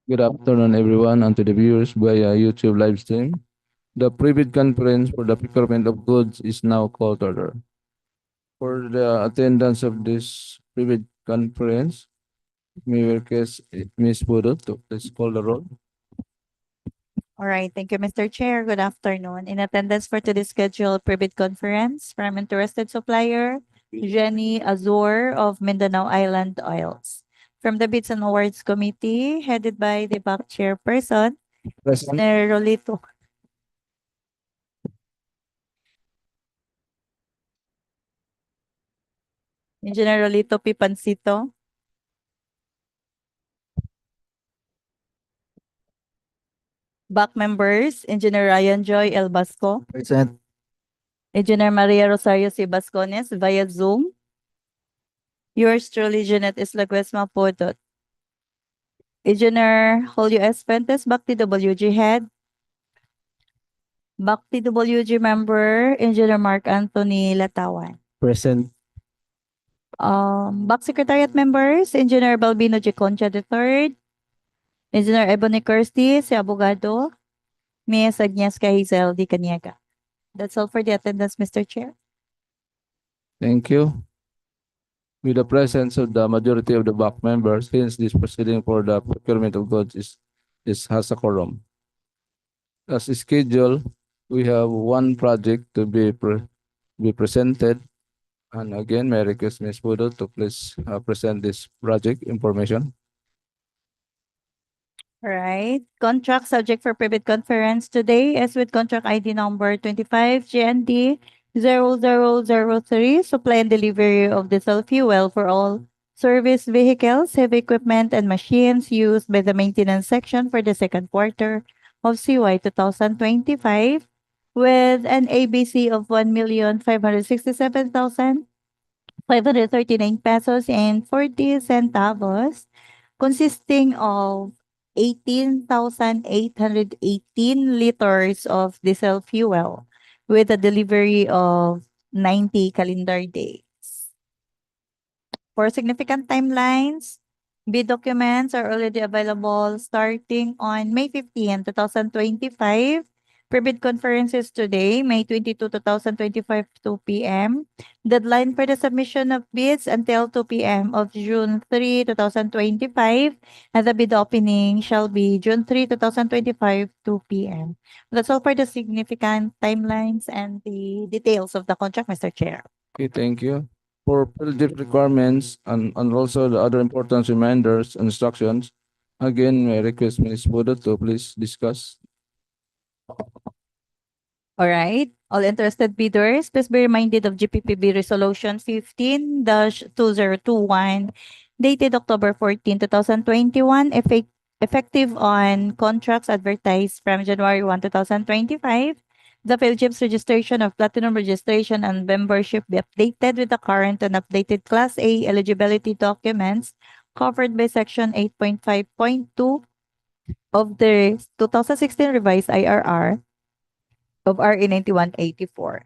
Good afternoon, everyone, and to the viewers via YouTube live stream. The private conference for the procurement of goods is now called to order. For the attendance of this private conference, may we request Ms. Bodo to please call the roll. All right. Thank you, Mr. Chair. Good afternoon. In attendance for today's scheduled private conference from interested supplier, Jenny Azor of Mindanao Island Oils. From the Bids and Awards Committee, headed by the back chairperson, Present. Engineer Rolito. Engineer Rolito Pipancito. Back members, Engineer Ryan Joy El Basco, Present. Engineer Maria Rosario C. Bascones via Zoom. Yours truly, Jeanette Islaguesma Podot. Engineer Julio S. Fuentes, back TWG head. Back TWG member, Engineer Mark Anthony Latawan. Present. Back Secretariat members, Engineer Balbino G. Concha III, Engineer Ebony Kirsty, si Abogado, Ms. Agnieszka Hazel D. Caniega. That's all for the attendance, Mr. Chair. Thank you. With the presence of the majority of the back members, hence this proceeding for the procurement of goods has a quorum. As scheduled, we have one project to be presented. And again, may I request Ms. Bodo to please present this project information. All right. Contract subject for private conference today is with contract ID number 25 GND 0003, supply and delivery of diesel fuel for all service vehicles, heavy equipment, and machines used by the maintenance section for the second quarter of CY 2025 with an ABC of 1,567,539 pesos and 40 centavos, consisting of 18,818 liters of diesel fuel with a delivery of 90 calendar days. For significant timelines, bid documents are already available starting on May 15, 2025. Pre-bid conferences today, May 22, 2025, 2 p.m. Deadline for the submission of bids until 2 p.m. of June 3, 2025. And the bid opening shall be June 3, 2025, 2 p.m. That's all for the significant timelines and the details of the contract, Mr. Chair. Okay, thank you. For project requirements and also the other important reminders and instructions, again, may I request Ms. Bodo to please discuss. All right. All interested bidders, please be reminded of GPPB Resolution 15-2021 dated October 14, 2021, effective on contracts advertised from January 1, 2025. The Philippines registration of platinum registration and membership be updated with the current and updated Class A eligibility documents covered by Section 8.5.2 of the 2016 revised IRR of RA 9184.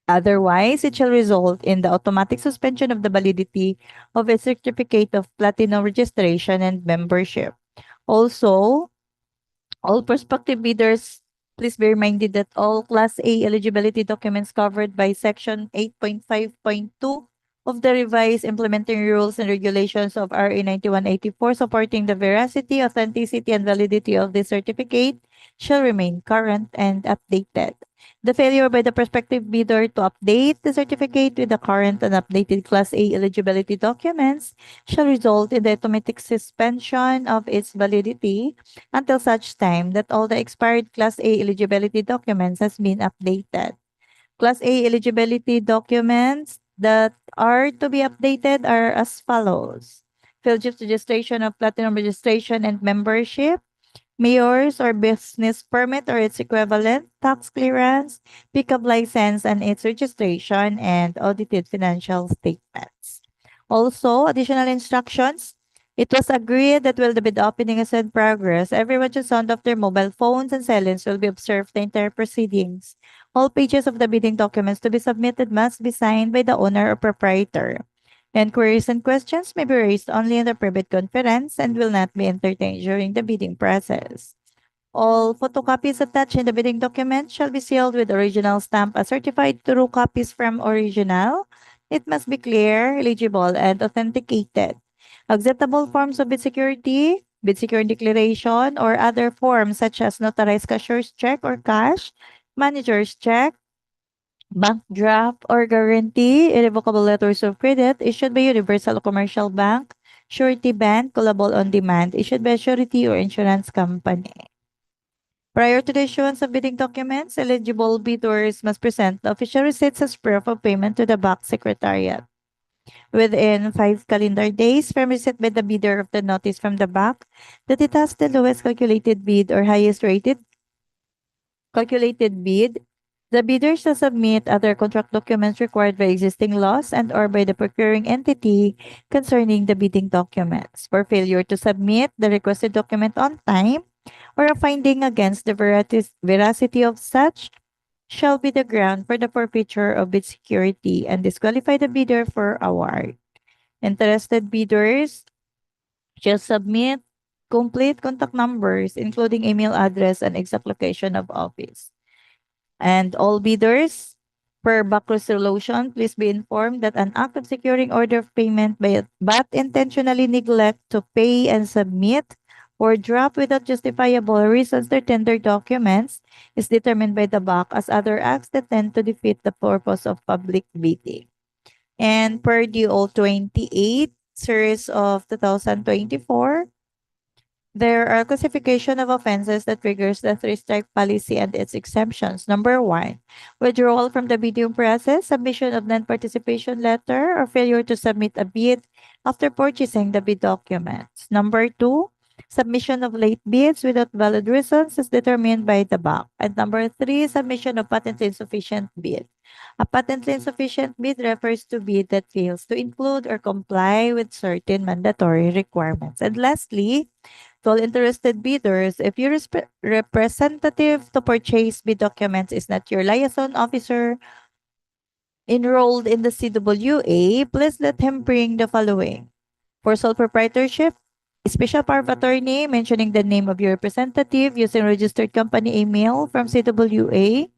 Otherwise, it shall result in the automatic suspension of the validity of a certificate of platinum registration and membership. Also, all prospective bidders, please be reminded that all Class A eligibility documents covered by Section 8.5.2 of the revised implementing rules and regulations of RA 9184 supporting the veracity, authenticity, and validity of this certificate shall remain current and updated. The failure by the prospective bidder to update the certificate with the current and updated Class A eligibility documents shall result in the automatic suspension of its validity until such time that all the expired Class A eligibility documents has been updated. Class A eligibility documents that are to be updated are as follows. Philippines registration of platinum registration and membership, mayor's or business permit or its equivalent, tax clearance, pickup license and its registration, and audited financial statements. Also, additional instructions. It was agreed that while the bid opening is in progress, everyone should sound off their mobile phones and silence will be observed the entire proceedings. All pages of the bidding documents to be submitted must be signed by the owner or proprietor. Inquiries and questions may be raised only in the private conference and will not be entertained during the bidding process. All photocopies attached in the bidding document shall be sealed with original stamp as certified true copies from original. It must be clear, legible, and authenticated. Acceptable forms of bid security declaration, or other forms such as notarized cashier's check or cash, manager's check, bank draft or guarantee, irrevocable letters of credit issued by Universal Commercial Bank, surety bond, callable on demand, issued by a surety or insurance company. Prior to the issuance of bidding documents, eligible bidders must present the official receipts as proof of payment to the BAC Secretariat. Within 5 calendar days from receipt by the bidder of the notice from the BAC that it has the lowest calculated bid or highest rated calculated bid, the bidder shall submit other contract documents required by existing laws and/or by the procuring entity concerning the bidding documents. For failure to submit the requested document on time or a finding against the veracity of such shall be the ground for the forfeiture of bid security and disqualify the bidder for award. Interested bidders shall submit complete contact numbers, including email address and exact location of office. And all bidders, per back resolution, please be informed that an act of securing order of payment but intentionally neglect to pay and submit or drop without justifiable reasons their tender documents is determined by the BAC as other acts that tend to defeat the purpose of public bidding. And per DO 28, series of 2024, there are classification of offenses that triggers the three-strike policy and its exemptions. Number one, withdrawal from the bidding process, submission of non-participation letter, or failure to submit a bid after purchasing the bid documents. Number two, submission of late bids without valid reasons as determined by the BAC. And number three, submission of patently insufficient bid. A patently insufficient bid refers to bid that fails to include or comply with certain mandatory requirements. And lastly, to all interested bidders, if your representative to purchase bid documents is not your liaison officer enrolled in the CWA, please let him bring the following. For sole proprietorship, a special power of attorney mentioning the name of your representative using registered company email from CWA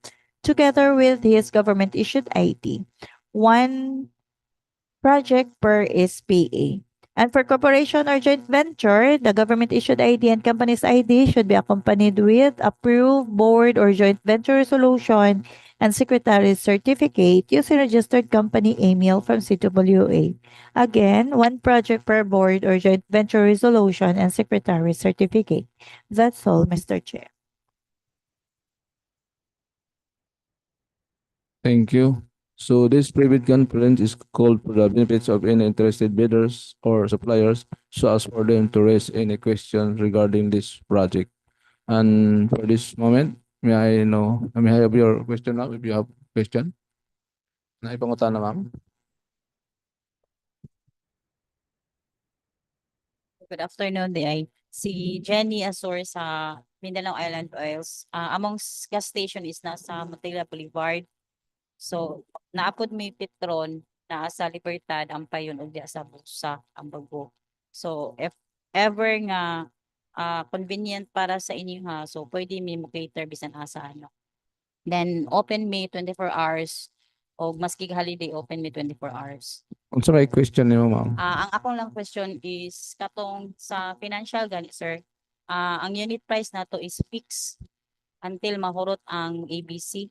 together with his government-issued ID. One project per SPA. And for corporation or joint venture, the government-issued ID and company's ID should be accompanied with approved board or joint venture resolution and secretary's certificate using registered company email from CWA. Again, one project per board or joint venture resolution and secretary's certificate. That's all, Mr. Chair. Thank you. So this private conference is called for the benefits of any interested bidders or suppliers, so as for them to raise any question regarding this project. And for this moment, may I have your question now if you have question? Naipangutan na ma'am. Good afternoon, DI. Si Jenny Azor sa Mindanao Island Oils. Among gas station is nasa Matila Boulevard. So, naapod may Petron na sa Libertad, ang payon ug sa Busa, ang Bago. So, if ever nga convenient para sa inyo ha, so pwede may mo cater bisan asa ano. Then, open may 24 hours o maski holiday open may 24 hours. Unsa may question niyo ma'am? Ang akong lang question is katong sa financial gani sir, ang unit price nato is fixed until mahurot ang ABC.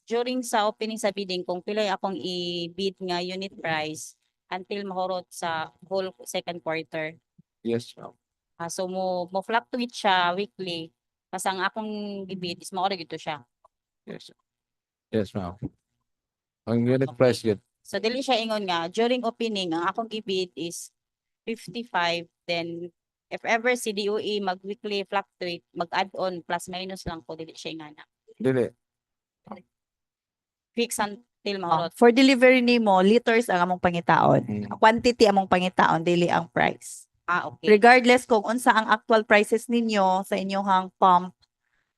During sa opening sa bidding, kung pilay akong i-bid nga unit price until mahurot sa whole second quarter. Yes ma'am. So mo fluctuate siya weekly. Kasi ang akong i-bid is maorag ito siya. Yes. Yes ma'am. Ang unit price yun. So dili siya ingon nga during opening ang akong i-bid is 55, then if ever si DOE mag-weekly fluctuate, mag-add on plus minus lang ko dili siya ingana. Dili. Fix until mahurot. For delivery nimo, liters ang among pangitaon. Quantity among pangitaon, dili ang price. Okay. Regardless kung unsa ang actual prices ninyo sa inyong pump,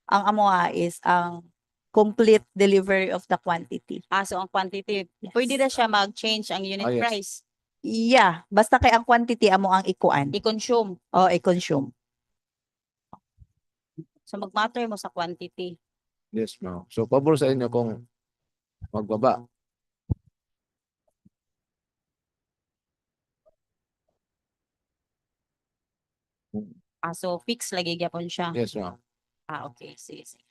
ang amo is ang complete delivery of the quantity. So ang quantity, Yes. pwede na siya mag-change ang unit Ah, yes. price, Yeah, basta kay ang quantity amo ang ikuan i-consume. o i-consume. So mag-matter mo sa quantity. Yes, ma'am. So, pabor sa inyo kung magbaba. So fix lagi gyapon siya. Yes, ma'am. Okay, sige, sige.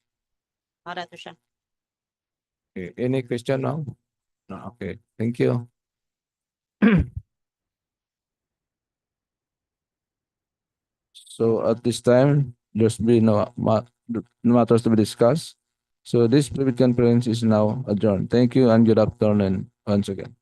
Para to siya. Okay. Any question now? No, okay. Thank you. So at this time, there's been no matters to be discussed. So this private conference is now adjourned. Thank you and good afternoon once again.